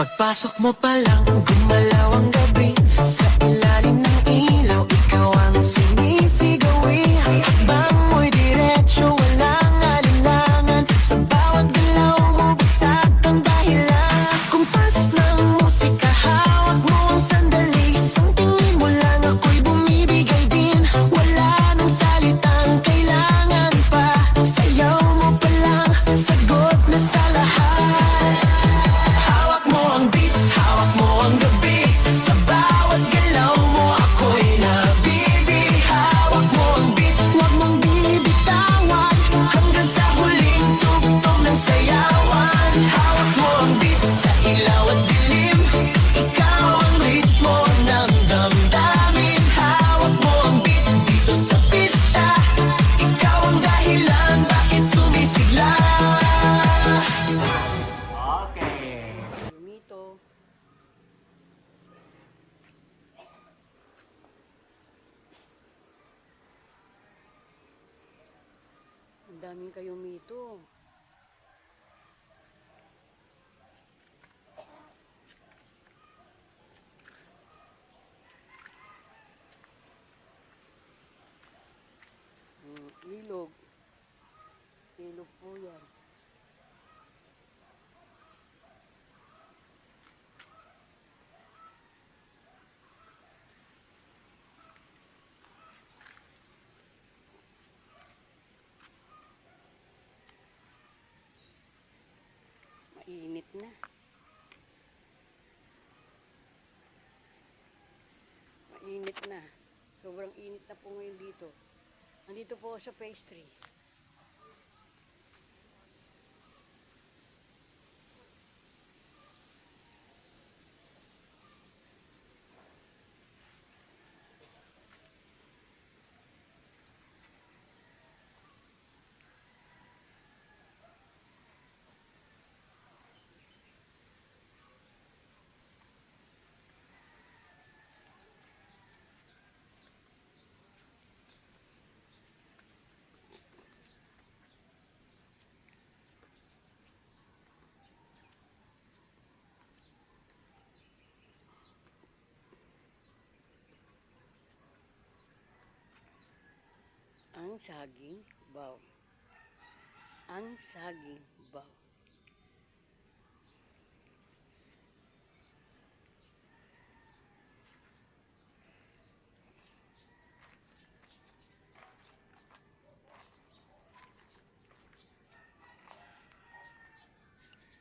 Pagpasok mo pa lang, gumalaw ang gabi. Sa ilalim ng ilaw, ikaw ang sinisigawi. Hakbang mo'y diretsyo, walang alinlangan. Sa bawat galaw mo, bagsak ang dahilan. Kumpas ng musika, hawak mo ang sandali. Isang tingin mo lang, ako'y bumibigay din. Wala nang salitang kailangan pa. Sayaw mo pa lang, sagot na sa lahat. Hawak mo ang beat, hawak mo ang gabi. Sa bawat galaw mo, ako'y nabibig. Hawak mo ang beat, huwag mong bibitawan. Hanggang sa huling tugtog ng sayawan. Hawak mo ang beat, sa ilaw at dilim. Ikaw ang ritmo ng damdamin. Hawak mo ang beat, dito sa pista. Ikaw ang dahilan, bakit sumisigla. Okay. Mito. Ang daming kayong mito. Ilog. Ilog po yan. Mainit na. Mainit na. Sobrang init na po ngayon dito. Nandito po ako sa pastry. Ang saging baw. Ang saging baw.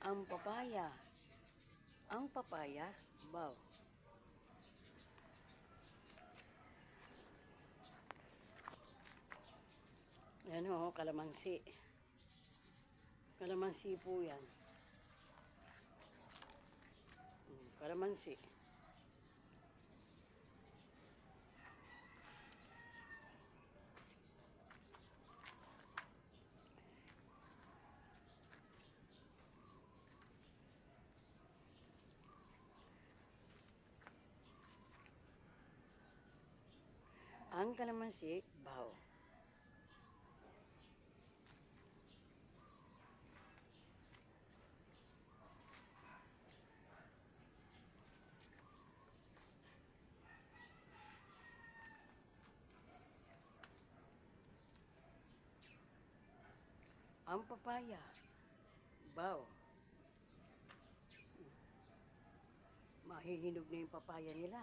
Ang papaya. Ang papaya baw. Yan o, kalamansi. Kalamansi po yan. Kalamansi. Ang kalamansi, baw. Ang papaya, baw. Mahihinog na yung papaya nila.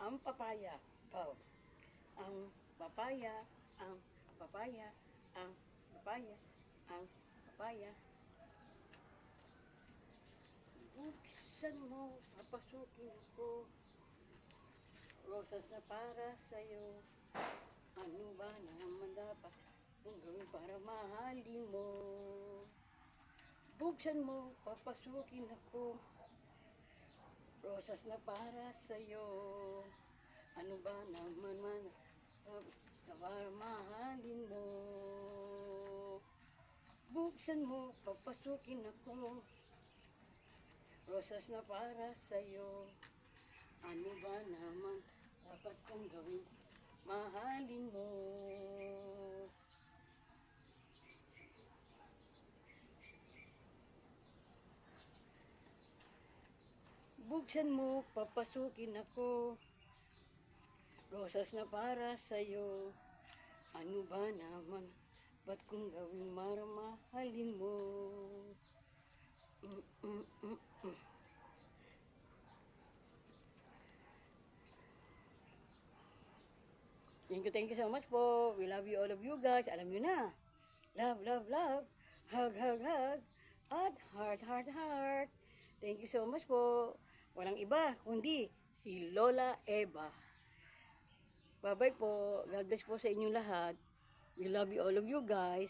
Ang papaya, baw. Ang papaya, ang papaya, ang papaya, ang papaya. Buksan mo, papasukin ko. Rosas na para sa'yo. Ano ba naman dapat kung gawin para mahalin mo? Buksan mo, papasukin ako. Rosas na para sa'yo. Ano ba naman para Buksan mo, papasukin ako. Rosas na para sa'yo. Ano ba naman dapat kong gawin? Mahalin mo. Buksan mo, papasukin ako. Rosas na para sa'yo. Ano ba naman? Ba't kong gawin mahalin mo? Mm, mm, mm, mm. Thank you so much po. We love you, all of you guys. Alam nyo na. Love, love, love. Hug, hug, hug. At heart, heart, heart. Thank you so much po. Walang iba, kundi si Lola Eva. Bye-bye po. God bless po sa inyong lahat. We love you, all of you guys.